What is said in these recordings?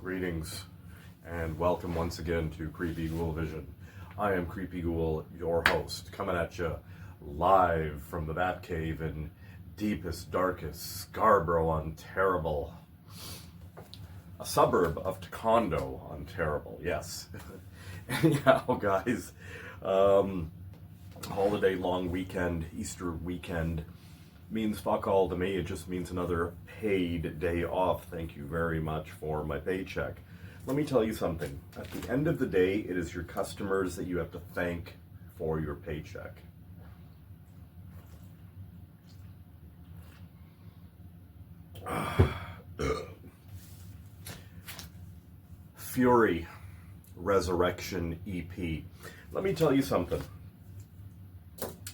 Greetings and welcome once again to Creepy Ghoul Vision. I am Creepy Ghoul, your host, coming at you live from the Batcave in deepest, darkest Scarborough, Ontario. A suburb of Taekwondo, Ontario, yes. Anyhow, guys, holiday long weekend, Easter weekend, means fuck all to me. It just means another paid day off. Thank you very much for my paycheck. Let me tell you something. At the end of the day, it is your customers that you have to thank for your paycheck. Fury Resurrection EP. Let me tell you something.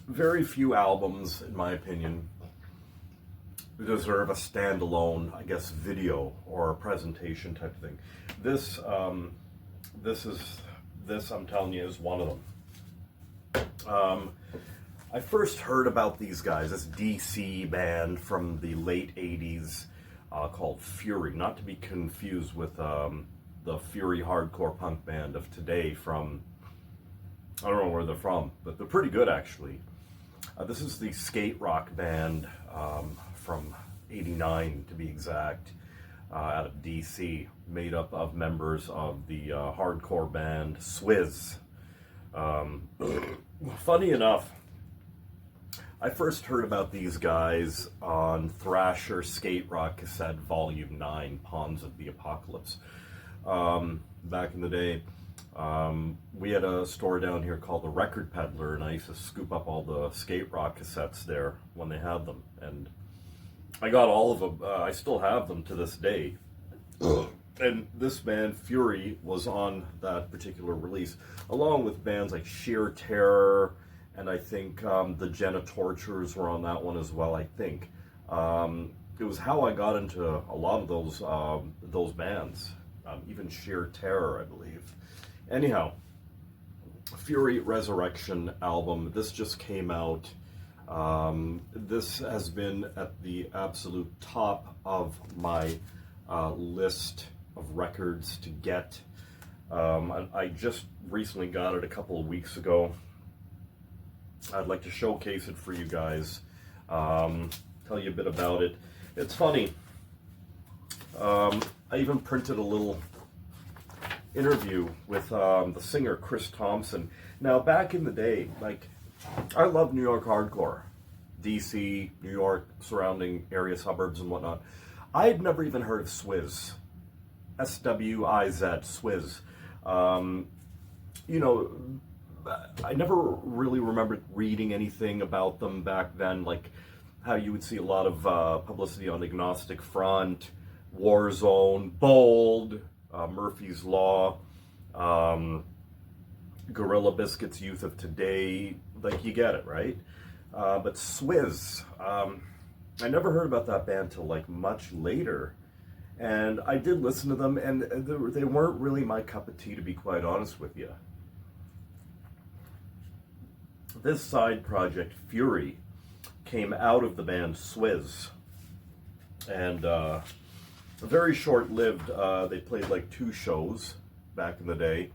Very few albums, in my opinion, deserve a standalone, I guess, video or a presentation type of thing. This I'm telling you, is one of them. I first heard about these guys, this DC band from the late 80s called Fury, not to be confused with the Fury hardcore punk band of today from, I don't know where they're from, but they're pretty good actually. This is the SK8ROK band from '89 to be exact, out of DC, made up of members of the hardcore band Swizz. Funny enough, I first heard about these guys on Thrasher SK8ROK cassette volume 9, Pawns of the Apocalypse. Back in the day, we had a store down here called the Record Peddler, and I used to scoop up all the SK8ROK cassettes there when they had them, and I got all of them. I still have them to this day. And this band, Fury, was on that particular release, along with bands like Sheer Terror, and I think the Genitorturers were on that one as well, I think. It was how I got into a lot of those bands, even Sheer Terror, I believe. Anyhow, Fury Resurrection album, this just came out. This has been at the absolute top of my list of records to get. I just recently got it a couple of weeks ago. I'd like to showcase it for you guys, tell you a bit about it. It's funny, I even printed a little interview with the singer Chris Thompson. Now, back in the day, like, I love New York hardcore, DC, New York, surrounding area suburbs and whatnot. I had never even heard of Swizz, S-W-I-Z, Swizz. You know, I never really remembered reading anything about them back then, like how you would see a lot of publicity on Agnostic Front, Warzone, Bold, Murphy's Law, Gorilla Biscuits, Youth of Today, like, you get it, right? But Swizz, I never heard about that band till like much later, and I did listen to them, and they weren't really my cup of tea, to be quite honest with you. This side project, Fury, came out of the band Swizz, and very short-lived. They played like 2 shows back in the day.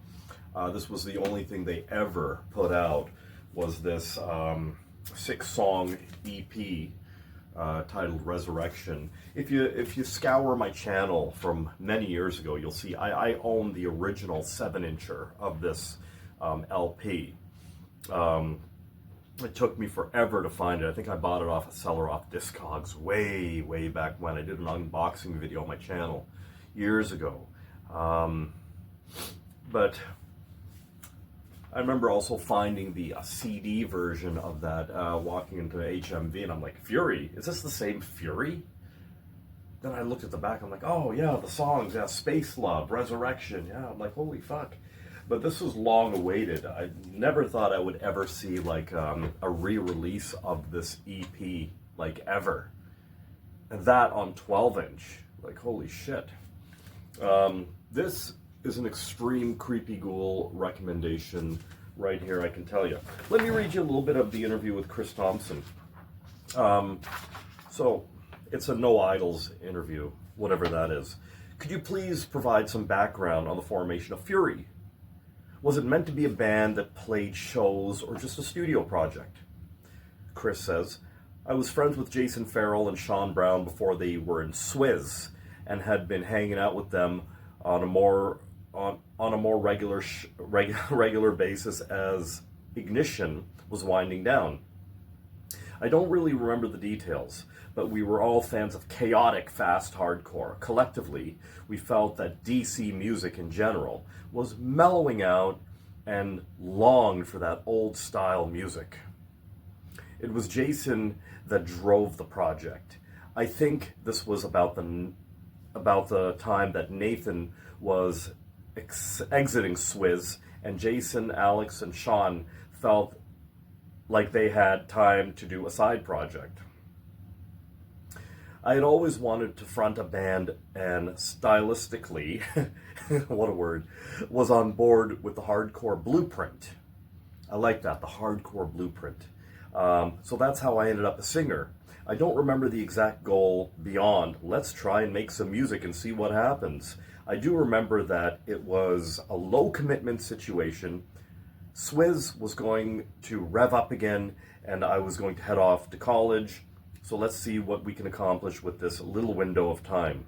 This was the only thing they ever put out, was this 6-song EP titled Resurrection. If you scour my channel from many years ago, you'll see I own the original 7-incher of this LP. It took me forever to find it. I think I bought it off a seller off Discogs way back when. I did an unboxing video on my channel years ago. But I remember also finding the CD version of that, walking into HMV, and I'm like, Fury? Is this the same Fury? Then I looked at the back, I'm like, oh yeah, the songs, yeah, Space Love, Resurrection, yeah, I'm like, holy fuck. But this was long awaited. I never thought I would ever see like a re-release of this EP, like, ever. And that on 12-inch, like, holy shit. This is an extreme Creepy Ghoul recommendation right here, I can tell you. Let me read you a little bit of the interview with Chris Thompson. So, it's a No Idols interview, whatever that is. Could you please provide some background on the formation of Fury? Was it meant to be a band that played shows or just a studio project? Chris says, I was friends with Jason Farrell and Sean Brown before they were in Swizz and had been hanging out with them on a more regular basis as Ignition was winding down. I don't really remember the details, but we were all fans of chaotic fast hardcore. Collectively, we felt that DC music in general was mellowing out and longed for that old style music. It was Jason that drove the project. I think this was about the time that Nathan was exiting Swizz, and Jason, Alex, and Sean felt like they had time to do a side project. I had always wanted to front a band and stylistically, what a word, was on board with the hardcore blueprint. I like that, the hardcore blueprint. So that's how I ended up a singer. I don't remember the exact goal beyond, let's try and make some music and see what happens. I do remember that it was a low commitment situation. Swizz was going to rev up again, and I was going to head off to college. So let's see what we can accomplish with this little window of time.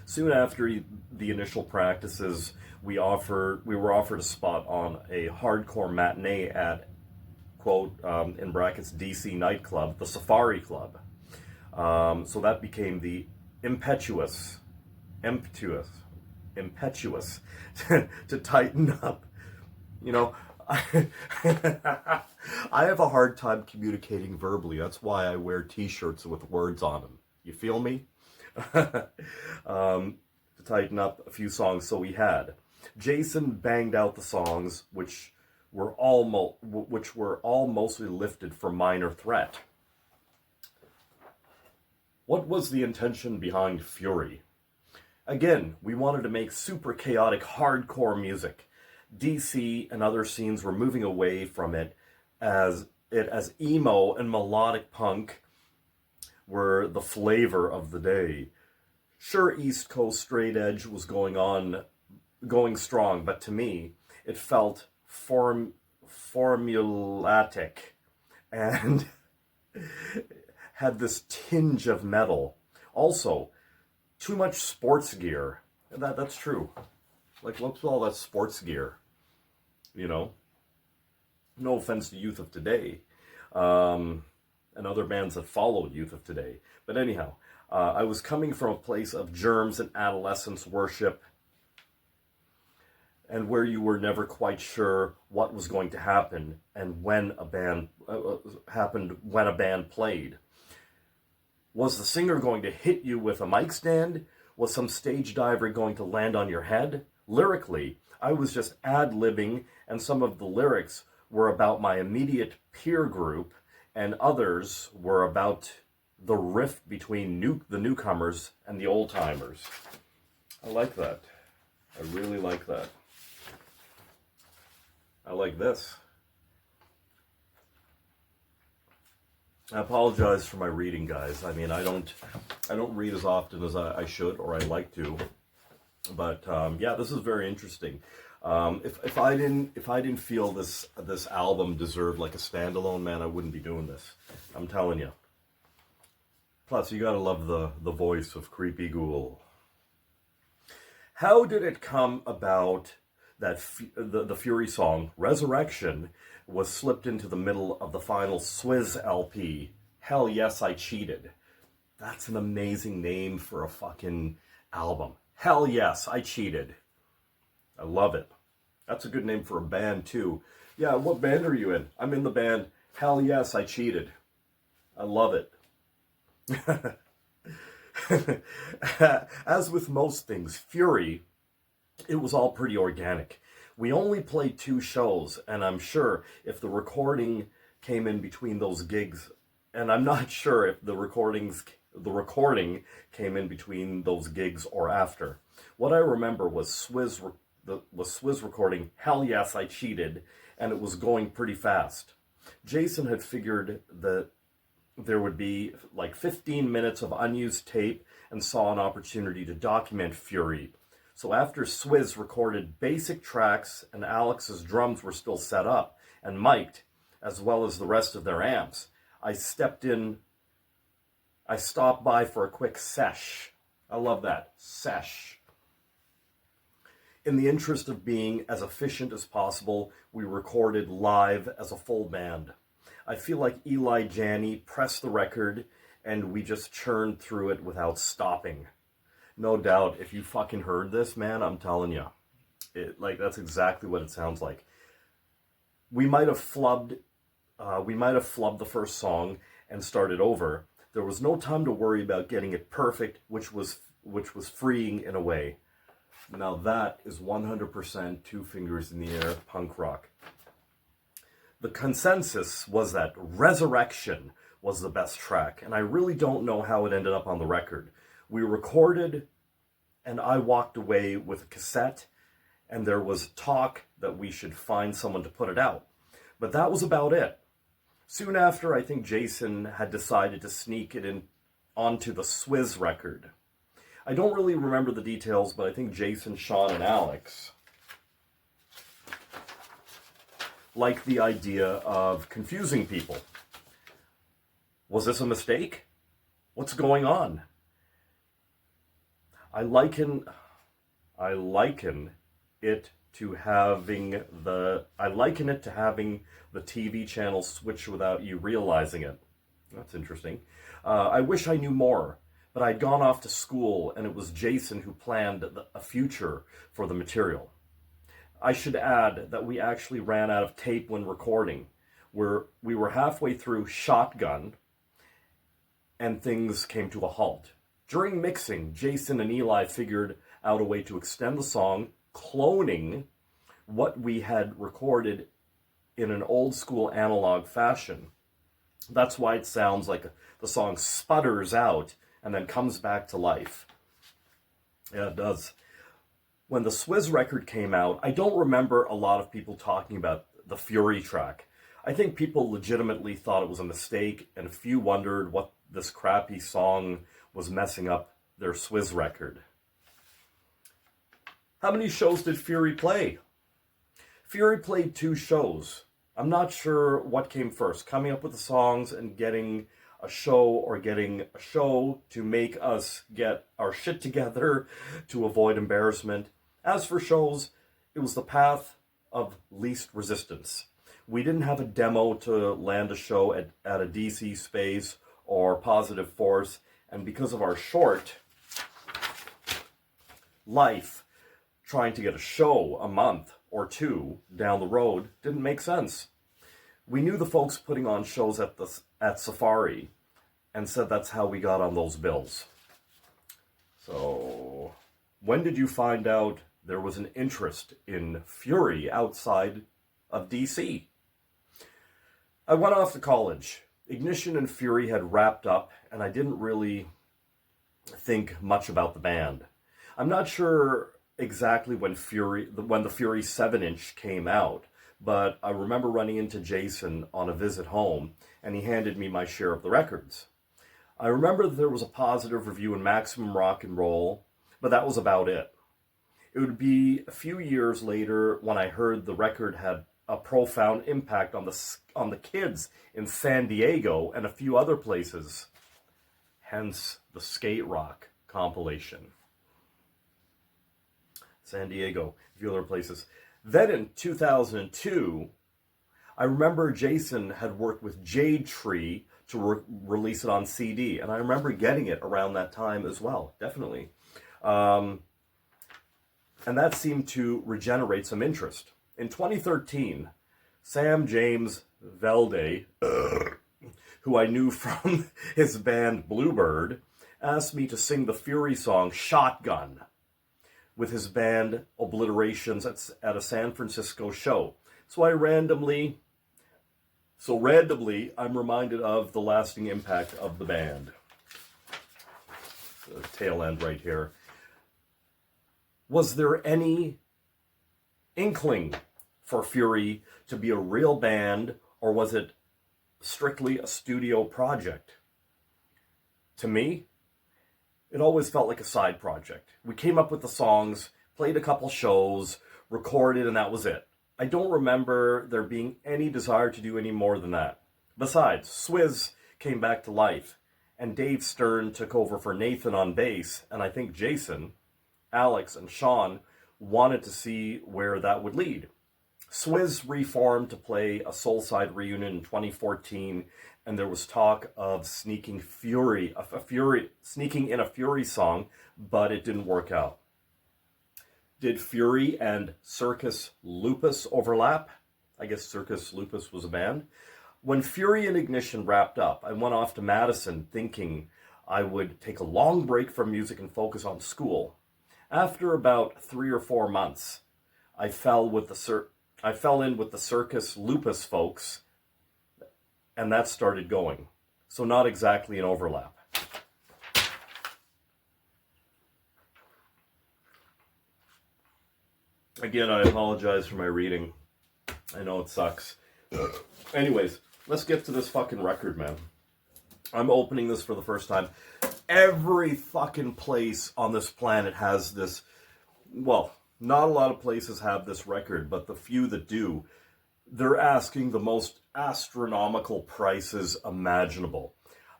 Soon after the initial practices, we were offered a spot on a hardcore matinee at, quote, in brackets, DC nightclub, the Safari Club. So that became the impetuous to tighten up. You know, I have a hard time communicating verbally. That's why I wear t-shirts with words on them. You feel me? To tighten up a few songs. So we had Jason banged out the songs, which were all mostly lifted from Minor Threat. What was the intention behind Fury? Again, we wanted to make super chaotic hardcore music. DC and other scenes were moving away from it as emo and melodic punk were the flavor of the day. Sure, East Coast straight edge was going strong, but to me, it felt formulatic and had this tinge of metal. Also, too much sports gear. That's true. Like, what's all that sports gear? You know? No offense to Youth of Today, and other bands that followed Youth of Today. But anyhow, I was coming from a place of germs and adolescence worship, and where you were never quite sure what was going to happen and when a band played. Was the singer going to hit you with a mic stand? Was some stage diver going to land on your head? Lyrically, I was just ad-libbing, and some of the lyrics were about my immediate peer group, and others were about the rift between the newcomers and the old-timers. I like that. I really like that. I like this. I apologize for my reading, guys. I mean, I don't read as often as I should or I like to. But yeah, this is very interesting. If I didn't feel this album deserved like a standalone, man, I wouldn't be doing this. I'm telling you. Plus, you gotta love the voice of Creepy Ghoul. How did it come about that the Fury song Resurrection was slipped into the middle of the final Swizz LP? Hell Yes, I Cheated. That's an amazing name for a fucking album. Hell Yes, I Cheated. I love it. That's a good name for a band, too. Yeah, what band are you in? I'm in the band Hell Yes, I Cheated. I love it. As with most things, Fury, it was all pretty organic. We only played 2 shows, and I'm sure if the recording came in between those gigs, and I'm not sure if the recording came in between those gigs or after. What I remember was Swizz recording Hell Yes, I Cheated, and it was going pretty fast. Jason had figured that there would be like 15 minutes of unused tape, and saw an opportunity to document Fury. So after Swizz recorded basic tracks and Alex's drums were still set up and mic'd, as well as the rest of their amps, I stopped by for a quick sesh. I love that, sesh. In the interest of being as efficient as possible, we recorded live as a full band. I feel like Eli Janney pressed the record and we just churned through it without stopping. No doubt, if you fucking heard this, man, I'm telling you, that's exactly what it sounds like. We might have flubbed the first song and started over. There was no time to worry about getting it perfect, which was freeing in a way. Now that is 100% two fingers in the air punk rock. The consensus was that Resurrection was the best track, and I really don't know how it ended up on the record. We recorded, and I walked away with a cassette, and there was talk that we should find someone to put it out. But that was about it. Soon after, I think Jason had decided to sneak it in onto the Swizz record. I don't really remember the details, but I think Jason, Sean, and Alex liked the idea of confusing people. Was this a mistake? What's going on? I liken it to having the TV channel switch without you realizing it. That's interesting. I wish I knew more, but I'd gone off to school and it was Jason who planned a future for the material. I should add that we actually ran out of tape when recording. We were halfway through Shotgun and things came to a halt. During mixing, Jason and Eli figured out a way to extend the song, cloning what we had recorded in an old school analog fashion. That's why it sounds like the song sputters out and then comes back to life. Yeah, it does. When the Swizz record came out, I don't remember a lot of people talking about the Fury track. I think people legitimately thought it was a mistake, and a few wondered what this crappy song was messing up their Swizz record. How many shows did Fury play? Fury played 2 shows. I'm not sure what came first, coming up with the songs and getting a show, or getting a show to make us get our shit together to avoid embarrassment. As for shows, it was the path of least resistance. We didn't have a demo to land a show at a DC space or Positive Force, and because of our short life, trying to get a show a month or 2 down the road didn't make sense. We knew the folks putting on shows at Safari and said that's how we got on those bills. So, when did you find out there was an interest in Fury outside of DC? I went off to college. Ignition and Fury had wrapped up, and I didn't really think much about the band. I'm not sure exactly when the Fury 7-inch came out, but I remember running into Jason on a visit home, and he handed me my share of the records. I remember that there was a positive review in Maximum Rock and Roll, but that was about it. It would be a few years later when I heard the record had a profound impact on the kids in San Diego and a few other places, hence the SK8ROK compilation. San Diego, a few other places. Then in 2002, I remember Jason had worked with Jade Tree to release it on CD, and I remember getting it around that time as well, definitely. And that seemed to regenerate some interest. In 2013, Sam James Velde, who I knew from his band Bluebird, asked me to sing the Fury song Shotgun with his band Obliterations at a San Francisco show. So randomly, I'm reminded of the lasting impact of the band. The tail end right here. Was there any inkling for Fury to be a real band, or was it strictly a studio project. To me, it always felt like a side project. We came up with the songs, played a couple shows, recorded, and that was it. I don't remember there being any desire to do any more than that. Besides, Swizz came back to life, and Dave Stern took over for Nathan on bass, and I think Jason, Alex, and Sean wanted to see where that would lead. Swizz reformed to play a Soulside reunion in 2014, and there was talk of sneaking in a Fury song, but it didn't work out. Did Fury and Circus Lupus overlap? I guess Circus Lupus was a band. When Fury and Ignition wrapped up, I went off to Madison thinking I would take a long break from music and focus on school. After about 3 or 4 months, I fell in with the Circus Lupus folks, and that started going. So not exactly an overlap. Again, I apologize for my reading. I know it sucks. Anyways, let's get to this fucking record, man. I'm opening this for the first time. Every fucking place on this planet has this. Well, not a lot of places have this record, but the few that do, they're asking the most astronomical prices imaginable.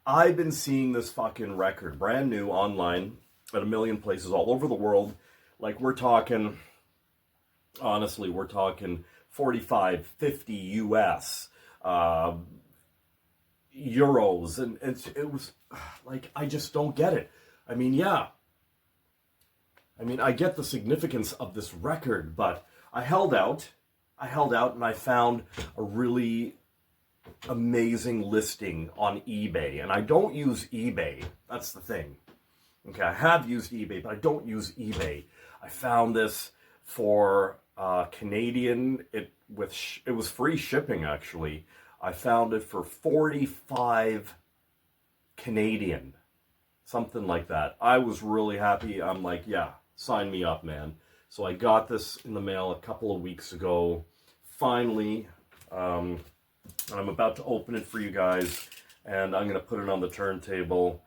I've been seeing this fucking record brand new online at a million places all over the world. Like, we're talking, honestly, we're talking 45, 50 US, euros, and it was like, I just don't get it. I mean, yeah. I mean, I get the significance of this record, but I held out, and I found a really amazing listing on eBay. And I don't use eBay. That's the thing. Okay, I have used eBay, but I don't use eBay. I found this for Canadian. It was free shipping, actually. I found it for 45 Canadian, something like that. I was really happy. I'm like, yeah, sign me up, man. So I got this in the mail a couple of weeks ago. Finally, I'm about to open it for you guys, and I'm going to put it on the turntable,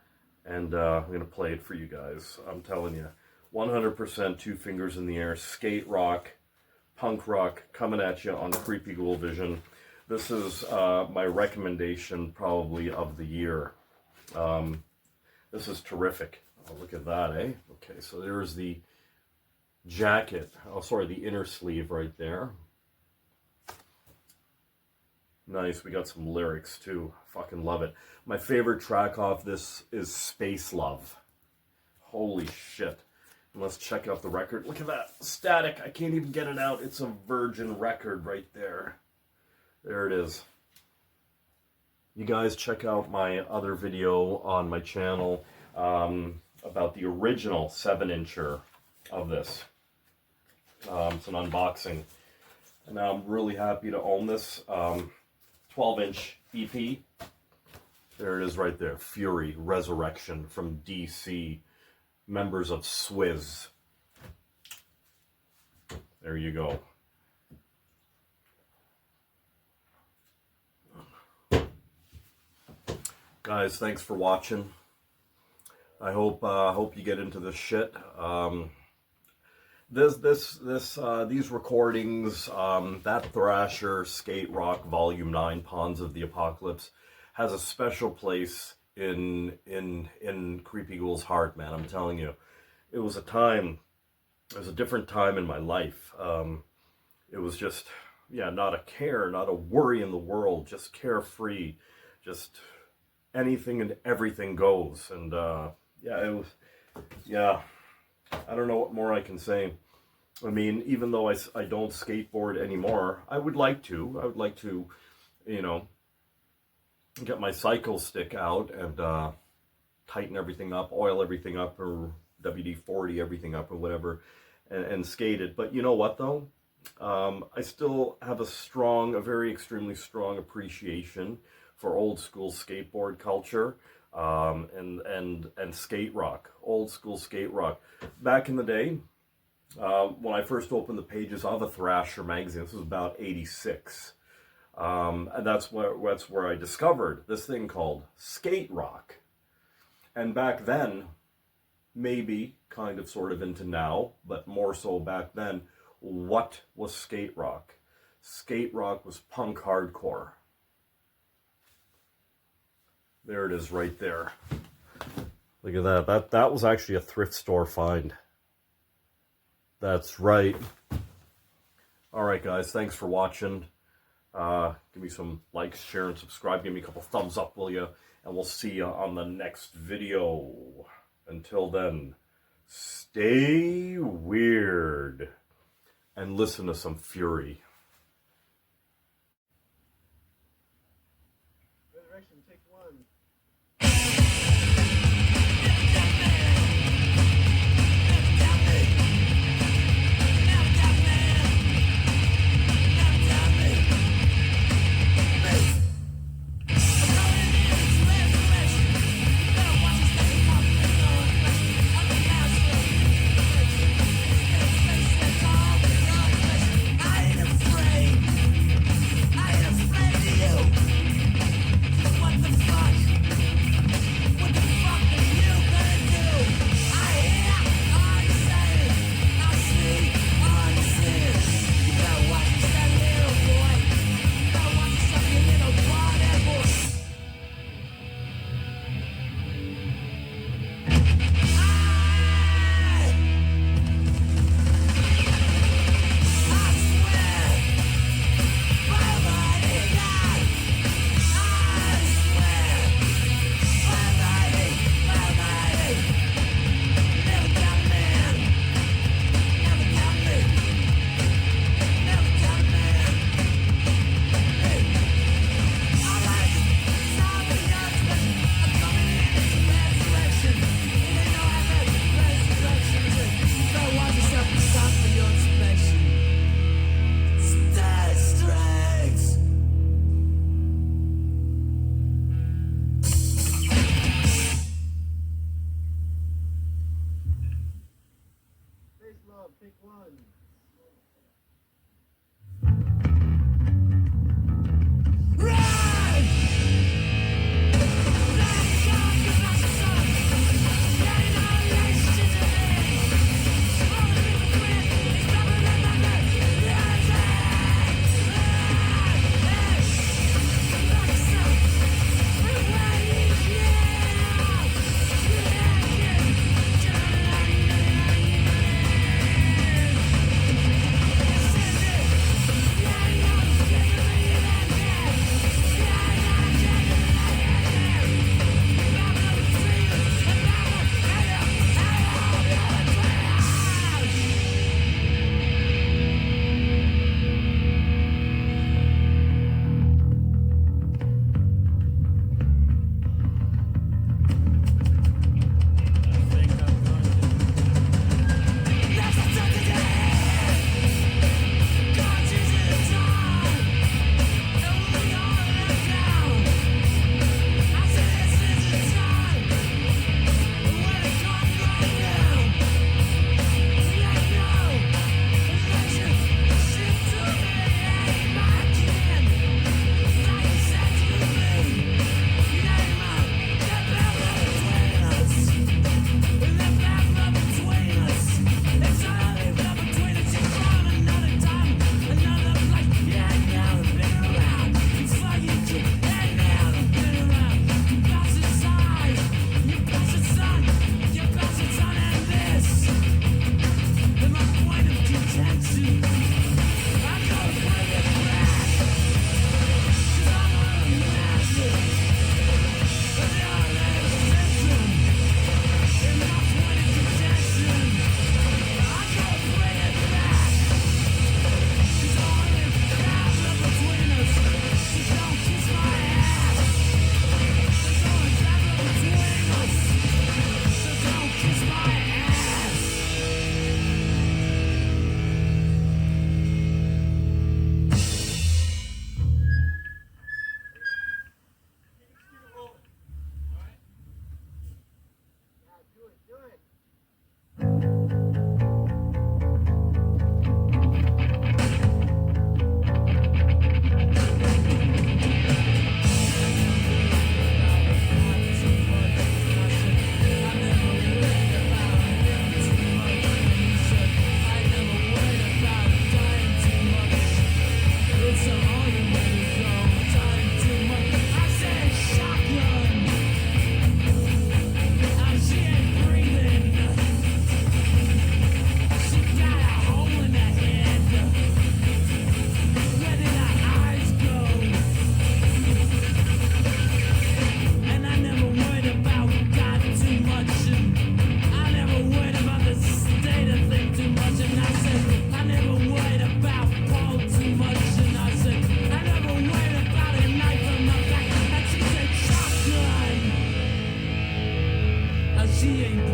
and I'm going to play it for you guys. I'm telling you, 100% 2 fingers in the air, skate rock, punk rock, coming at you on Creepy Ghoul Vision. This is my recommendation probably of the year. This is terrific. Oh, look at that, eh? Okay, so there's the jacket. Oh, sorry, the inner sleeve right there. Nice, we got some lyrics too. Fucking love it. My favorite track off this is Space Love. Holy shit. And let's check out the record. Look at that. Static. I can't even get it out. It's a virgin record right there. There it is. You guys check out my other video on my channel about the original 7-incher of this. It's an unboxing. And now I'm really happy to own this 12-inch EP. There it is right there. Fury, Resurrection from DC. Members of Swizz. There you go. Guys, thanks for watching. I hope you get into this shit. These recordings, that Thrasher, SK8ROK Volume 9, Pawns of the Apocalypse, has a special place in Creepy Ghoul's heart, man. I'm telling you, it was a different time in my life. It was just, yeah, not a care, not a worry in the world, just carefree, just anything and everything goes. And yeah, it was, yeah, I don't know what more I can say. I mean, even though I don't skateboard anymore, I would like to, you know, get my cycle stick out and tighten everything up, oil everything up, or WD-40 everything up, or whatever, and skate it. But you know what, though? I still have a very extremely strong appreciation for old school skateboard culture, and skate rock, old school skate rock. Back in the day, when I first opened the pages of a Thrasher magazine, this was about 86. And that's where I discovered this thing called skate rock. And back then, maybe kind of sort of into now, but more so back then, what was skate rock? Skate rock was punk hardcore. There it is right there. Look at that. That was actually a thrift store find. That's right. All right, guys. Thanks for watching. Give me some likes, share, and subscribe. Give me a couple thumbs up, will you? And we'll see you on the next video. Until then, stay weird and listen to some fury. Resurrection, take one. Pick one.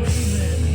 Breathing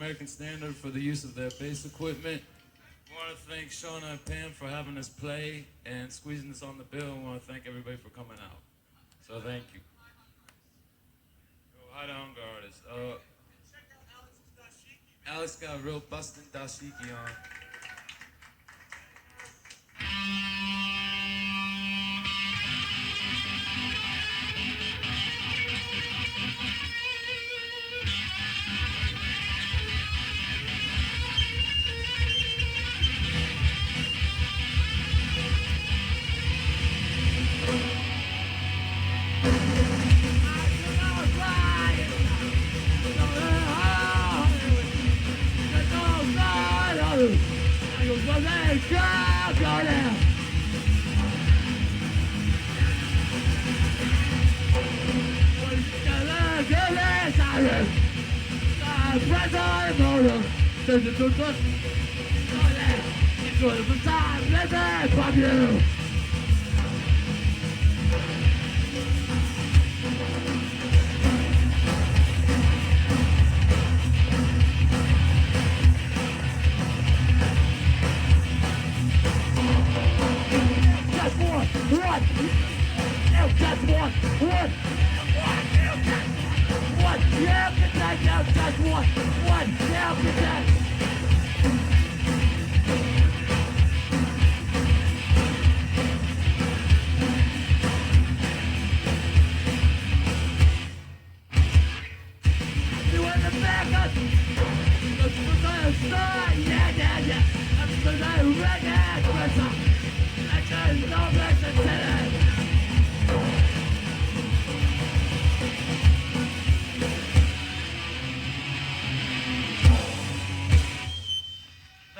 American Standard for the use of their bass equipment. I want to thank Shauna and Pam for having us play and squeezing us on the bill. I want to thank everybody for coming out. So thank you. Hi to hunger artists. Alex got a real bustin' dashiki on.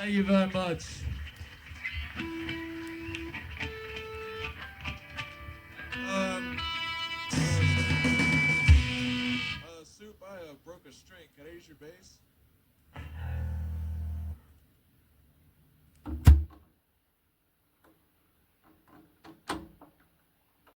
Thank you very much. Soup, I broke a string. Can I use your bass?